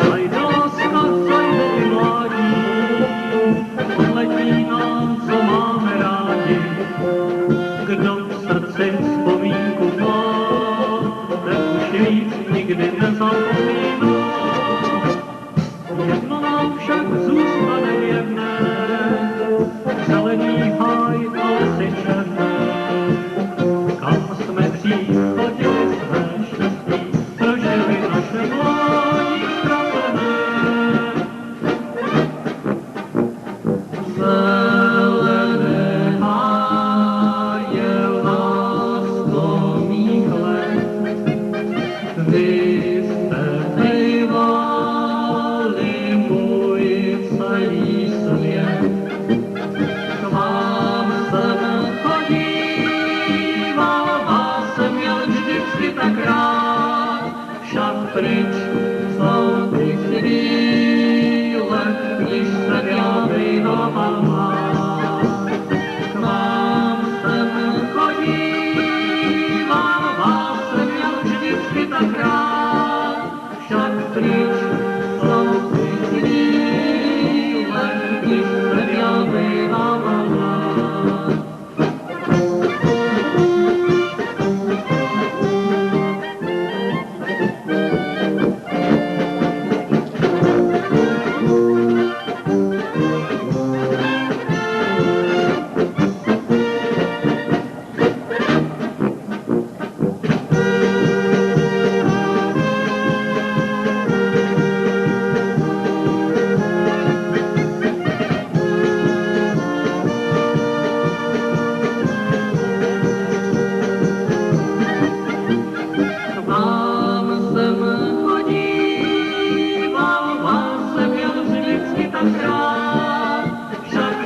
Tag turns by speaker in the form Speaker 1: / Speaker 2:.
Speaker 1: Zajde láska, zajde i mládí, odletí nám, co máme rádi. Kdo v srdci vzpomínku má, ten už víc nikdy nezapomíná. Jedno nám však zůstane věrné, zelený háj a lesy černé. Kam jsme dřív chodili své štěstí, prožili naše mládí ztracené. Zelené háje, lásko mých let, vy jste hejvali můj celý svět. K vám jsem chodíval, vás jsem měl vždycky tak rád, však pryč jsou ty chvíle, když jsem já vynoval. K vám jsem chodíval, vás jsem měl vždycky tak rád, však pryč jsou ty chvíle, když jsem já vynoval. Však